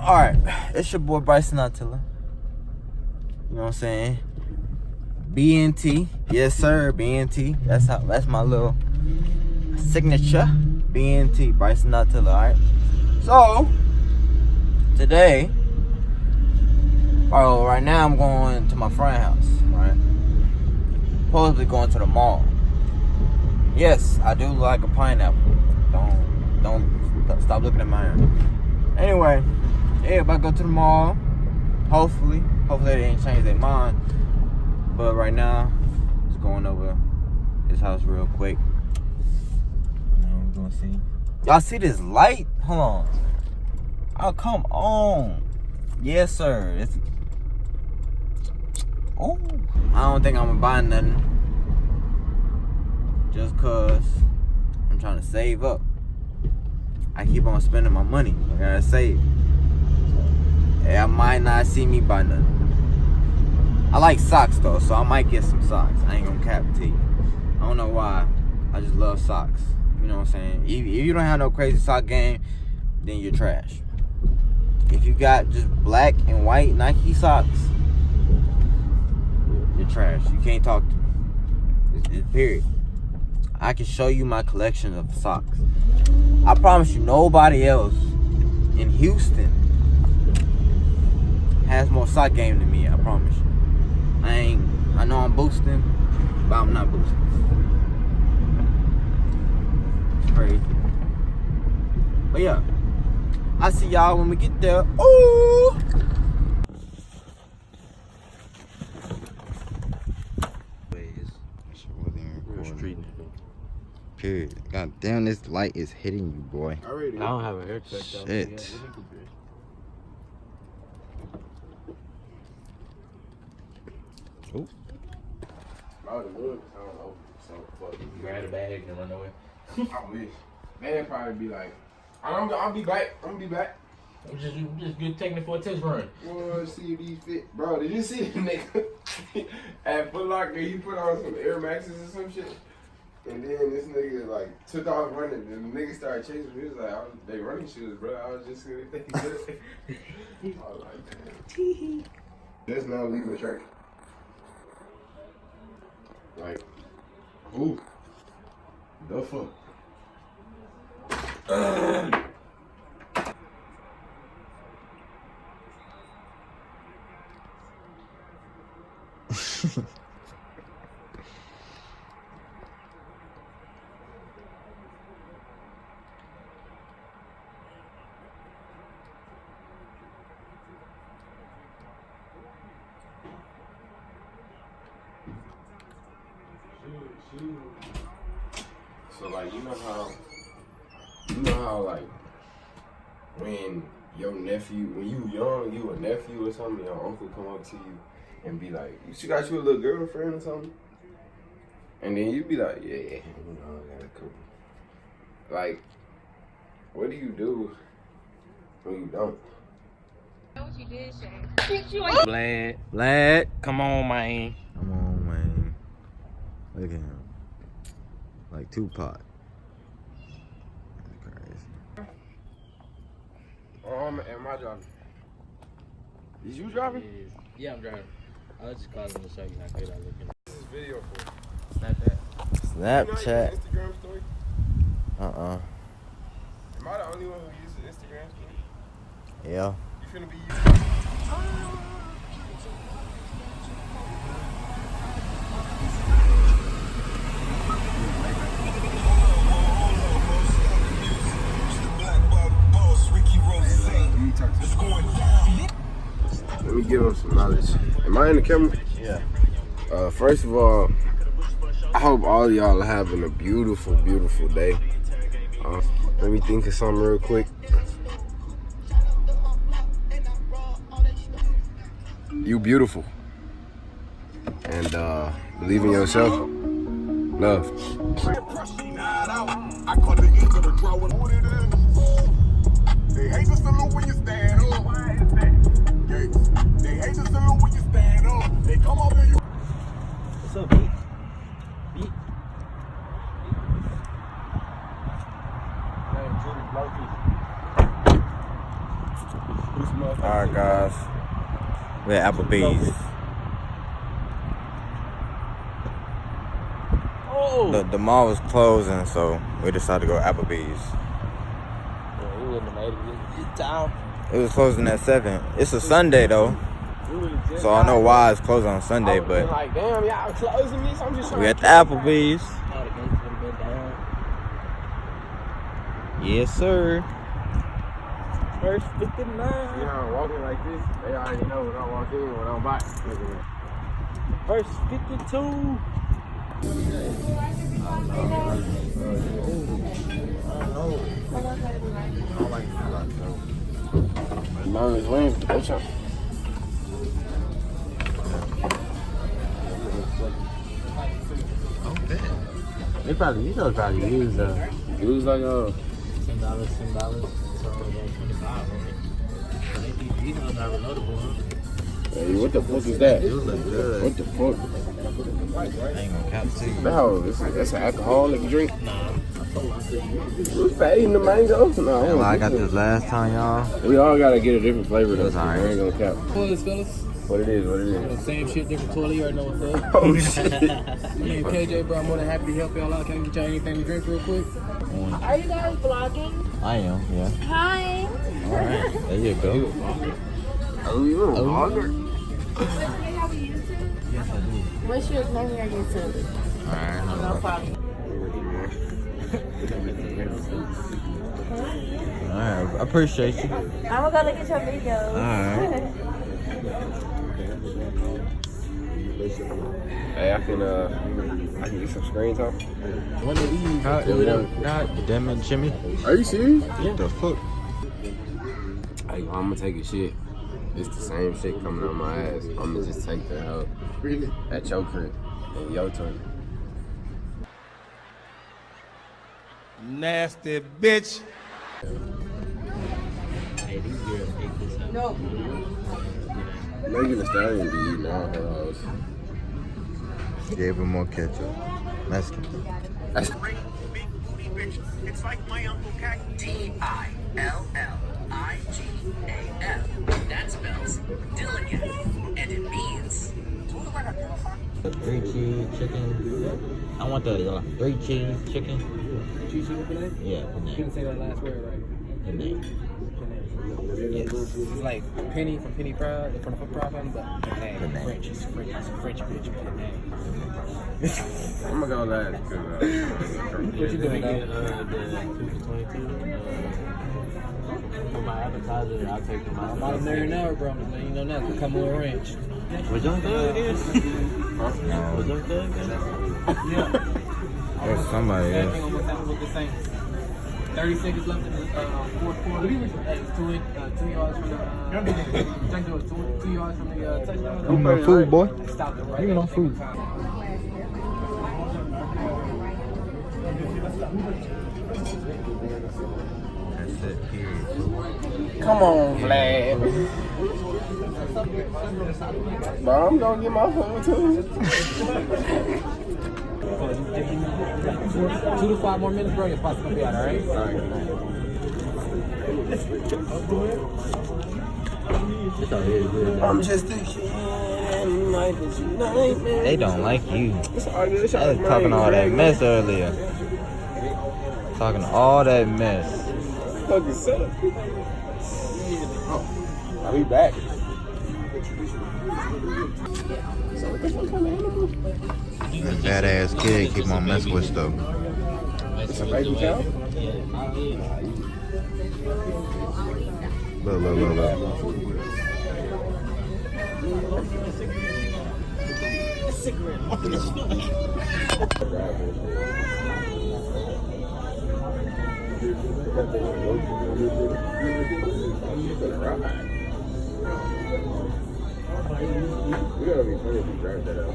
Alright, it's your boy Bryson Attila. You know what I'm saying? BNT. Yes sir, BNT. That's my little signature. BNT, Bryson Attila, alright? So today, right now I'm going to my friend's house, right? Supposedly going to the mall. Yes, I do like a pineapple. Don't stop looking at my hand. Anyway, yeah, about to go to the mall. Hopefully they didn't change their mind. But right now, just going over his house real quick. We're gonna see. Y'all see this light? Hold on. Oh, come on. Yes, sir. Oh, I don't think I'm gonna buy nothing. Just cause I'm trying to save up. I keep on spending my money. I gotta save. I might not see me buy nothing. I like socks though, so I might get some socks. I ain't gonna cap it to you. I don't know why. I just love socks. You know what I'm saying? If you don't have no crazy sock game, then you're trash. If you got just black and white Nike socks, you're trash. You can't talk to me. It's period. I can show you my collection of socks. I promise you, nobody else in Houston has more sock game than me. I promise you. I know I'm boosting, but I'm not boosting. It's crazy. But yeah, I see y'all when we get there. Ooh. Period. God damn, this light is hitting you, boy. I don't have a haircut. Shit. Oh. I don't know. So fuck. Grab a bag and run away. I wish. Man, probably be like, I'll be back. I'm gonna be back. Just get taking it for a test run. Well, see if these fit. Bro, did you see the nigga at Foot Locker? He put on some Air Maxes or some shit. And then this nigga like took off running, and the nigga started chasing me. He was like, they running shoes, bro. I was just gonna think good. I was like, damn. Just now leaving the church. Like, who? The fuck? So like you know how like when your nephew, when you young, you a nephew or something, your uncle come up to you and be like, "You got you a little girlfriend or something?" And then you be like, "Yeah, you know, I got a couple." Like, what do you do when you don't? What you did, Shay? Vlad, come on, man. Come on, man. Look at him. Like Tupac. That's crazy. Am I driving? Is you driving? Yeah, I'm driving. I was just calling to show you how good I look. This is video for Snapchat. Snapchat. Instagram story? Uh-uh. Am I the only one who uses Instagram story? Yeah. You finna be using Let me give him some knowledge. Am I in the camera? Yeah. First of all, I hope all of y'all are having a beautiful, beautiful day. Let me think of something real quick. You beautiful. And believe in yourself. Love. They hate to salute when you stand up. They hate to salute when you stand up. They come up and you. What's up, B? B? Who's Alright, guys. We're at Applebee's. Oh! The mall was closing, so we decided to go to Applebee's. Yeah, we wouldn't have made it. It's down. It was closing at 7. It's a Sunday, though. So I know why it's closed on Sunday, but like, damn, y'all closing this. I'm just trying we to at the Applebee's. All the gates would have been down. Yes, sir. First 59. You know, I'm walking like this. They already know when I walk in, when I'm back. Look at that. First 52. Long as wings, what's up? They probably, you know, probably use It was like $10, $10. So $25 on it. These ones are reloadable, huh? hey, what the fuck is that? It look good. What the fuck? I ain't gonna cap to you. No, that's an alcoholic drink. Nah, I feel like it. We fading the mango? No, I got this last time, y'all. We all gotta get a different flavor though. It's alright. I ain't gonna cap. Fellas, fellas. What it is. Same shit, different toilet. You already know what's up. Oh shit. My name KJ, bro. I'm more than happy to help y'all out. Can I get y'all anything to drink real quick? Are you guys vlogging? I am, yeah. Hi. Alright, there you go. Oh, you a vlogger? Do you have a YouTube? Yes, I do. What's your name on your YouTube? Alright, No problem. Alright, I appreciate you. I'm gonna look at your videos. Alright. Hey, I can get some screen time. One of these. God damn it, Jimmy. Are you serious? What the fuck? Hey, I'm gonna take a shit. It's the same shit coming on my ass. I'm gonna just take the hell at your crib and your turn. Nasty bitch. Hey, these girls hate this house. No. Megan Thee Stallion be eating all her hoes. Gave him more ketchup. Mexican. Great big booty bitch. It's like my Uncle Cat. Dilligal. That spells Dilligan, and it means. 3 cheese chicken. I want the 3 cheese chicken. Cheese chicken fillet? Yeah, You Penang. couldn't say that last word right. Penang. Yes. It's like Penny from Penny Pride, from the Pride family, but Penang. French. It's French. It's a French bitch. Penang. I'm gonna go last because What you doing, The though? 2 for 22. For my appetizer, I'll take them out. I'm out of there now, bro. I'm just letting you know now. The Camel Ranch. Was y'all good again? Was y'all good again? Yeah. There's somebody Same else. thing on what's happening with the Saints. 30 seconds left in the fourth quarter. It's 2 yards from the 2 yards from the touchdown. Eat my food, boy. They stopped it right Give me there. my food. That's it, period. come on, Vlad. Bro, I'm gonna get my food too. 2 to 5 more minutes, bro. Your spot's gonna be out, all right? It's already good. I'm just a kid and life is a nightmare. They don't like you. It's all good. It's I all was talking all that right. mess earlier. Talking all that mess. Fucking suck. Oh, I'll be back. So what the fuck kind of animal? That badass kid keep on messing with stuff. It's a baby cow? Look. We gotta be funny if you drive that out.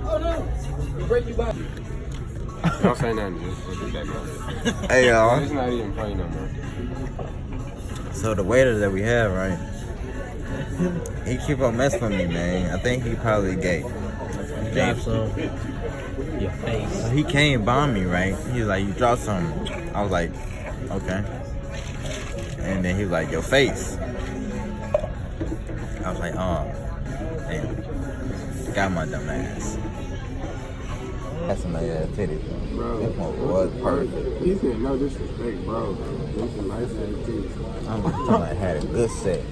Oh no! Break your body. Don't say nothing, just put it back on. Hey y'all. It's not even funny no more. So the waiter that we have, right? He keep on messing with me, man. I think he probably gay. Drop some. Your face. So he came by me, right? He was like, "You dropped something." I was like, "Okay." And then he was like, "Your face." I was like, "Oh, damn." Got my dumb ass. That's some ass titties, Bro. That one was perfect. He said no disrespect, bro. Those some nice ass titties. I'm talking about had a good set.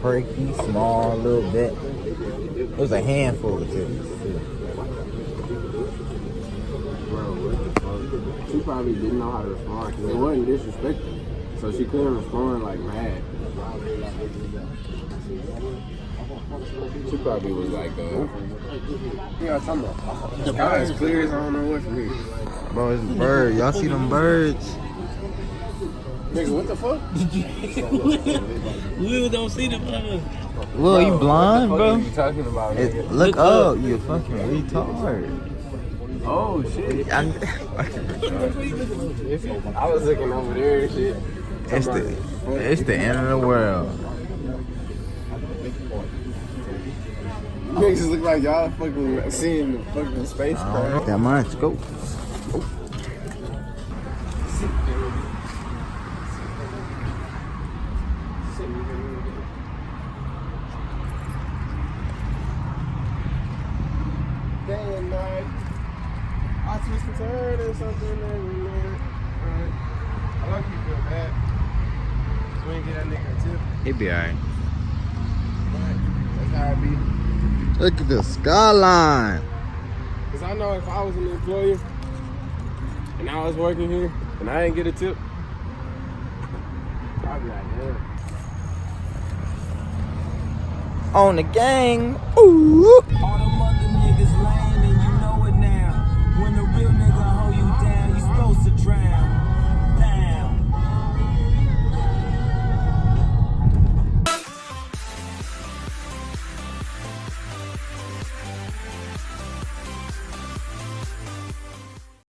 Perky, small, little bit. It was a handful of titties. Bro, what the fuck? She probably didn't know how to respond because it wasn't disrespectful. So she couldn't respond like mad. She probably was like, yeah, I'm talking about. The sky is clear as I don't know what for me. Bro, it's a bird. Y'all see them birds? Nigga, what the fuck? Will don't see the mother. Will, you blind, What bro? are you talking about, nigga? Look up, you fucking retard. Oh, shit. I was looking over there and shit. It's the end of the world. Niggas look like y'all fucking seeing the fucking spacecraft. Got mine, scope. Day and night. I twist and turn and something every minute. Alright. I like you feel bad. So we ain't get that nigga a tip. It be alright. Right. That's how it be. Look at the skyline. Cause I know if I was an employer and I was working here and I didn't get a tip, I'd be like, damn. On the gang. Ooh. All them other niggas lame.